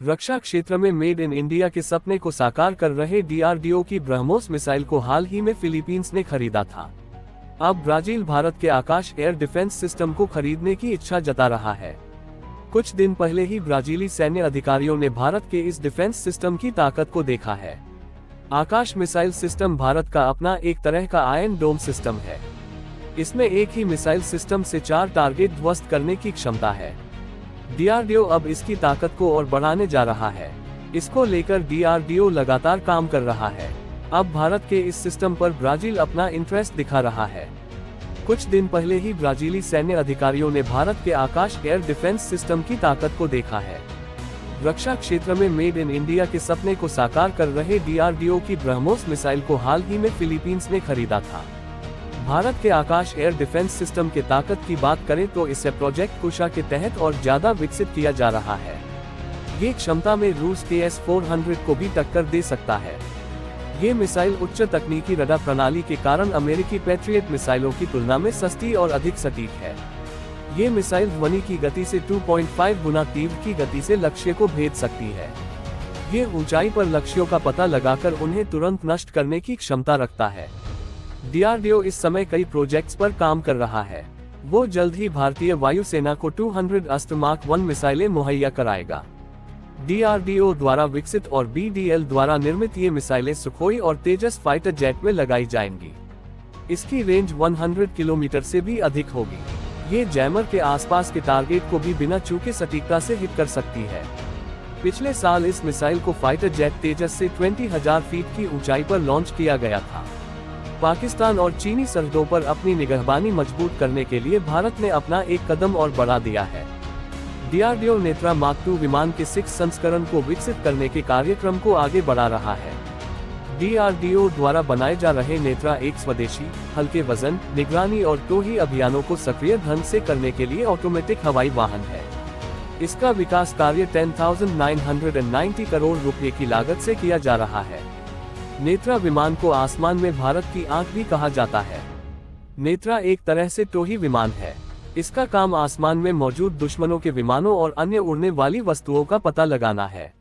रक्षा क्षेत्र में made in India के सपने को साकार कर रहे डीआरडीओ की ब्रह्मोस मिसाइल को हाल ही में फिलीपींस ने खरीदा था। अब ब्राजील भारत के आकाश एयर डिफेंस सिस्टम को खरीदने की इच्छा जता रहा है। कुछ दिन पहले ही ब्राजीली सैन्य अधिकारियों ने भारत के इस डिफेंस सिस्टम की ताकत को देखा है। आकाश मिसाइल सिस्टम भारत का अपना एक तरह का आयरन डोम सिस्टम है। इसमें एक ही मिसाइल सिस्टम से 4 टारगेट ध्वस्त करने की क्षमता है। डीआरडीओ अब इसकी ताकत को और बढ़ाने जा रहा है। इसको लेकर डीआरडीओ लगातार काम कर रहा है। अब भारत के इस सिस्टम पर ब्राजील अपना इंटरेस्ट दिखा रहा है। कुछ दिन पहले ही ब्राजीली सैन्य अधिकारियों ने भारत के आकाश एयर डिफेंस सिस्टम की ताकत को देखा है। रक्षा क्षेत्र में मेड इन इंडिया के सपने को साकार कर रहे डीआरडीओ की ब्रह्मोस मिसाइल को हाल ही में फिलीपींस ने खरीदा था। भारत के आकाश एयर डिफेंस सिस्टम के ताकत की बात करें तो इसे प्रोजेक्ट कुशा के तहत और ज्यादा विकसित किया जा रहा है। ये क्षमता में रूस के S-400 को भी टक्कर दे सकता है। ये मिसाइल उच्च तकनीकी रडार प्रणाली के कारण अमेरिकी पैट्रियट मिसाइलों की तुलना में सस्ती और अधिक सटीक है। ये मिसाइल ध्वनि की गति से 2.5 गुना तीव्र की गति से लक्ष्य को भेद सकती है। ये ऊंचाई पर लक्ष्यों का पता लगाकर उन्हें तुरंत नष्ट करने की क्षमता रखता है। डीआरडीओ इस समय कई प्रोजेक्ट्स पर काम कर रहा है। वो जल्द ही भारतीय वायुसेना को 200 अस्त्र मार्क 1 मिसाइलें मुहैया कराएगा। डीआरडीओ द्वारा विकसित और बीडीएल द्वारा निर्मित ये मिसाइलें सुखोई और तेजस फाइटर जेट में लगाई जाएंगी। इसकी रेंज 100 किलोमीटर से भी अधिक होगी। ये जैमर के आसपास के टारगेट को भी बिना चूके सटीकता से हिट कर सकती है। पिछले साल इस मिसाइल को फाइटर जेट तेजस से 20,000 फीट की ऊंचाई पर लॉन्च किया गया था। पाकिस्तान और चीनी सरहदों पर अपनी निगहबानी मजबूत करने के लिए भारत ने अपना एक कदम और बढ़ा दिया है। डीआरडीओ नेत्रा मार्क 2 विमान के 6 संस्करण को विकसित करने के कार्यक्रम को आगे बढ़ा रहा है। डीआरडीओ द्वारा बनाए जा रहे नेत्रा एक स्वदेशी, हल्के वजन, निगरानी और टोही अभियानों को सक्रिय ढंग से करने के लिए ऑटोमेटिक हवाई वाहन है। इसका विकास कार्य 10,990 करोड़ रुपए की लागत से किया जा रहा है। नेत्रा विमान को आसमान में भारत की आंख भी कहा जाता है। नेत्रा एक तरह से टोही विमान है। इसका काम आसमान में मौजूद दुश्मनों के विमानों और अन्य उड़ने वाली वस्तुओं का पता लगाना है।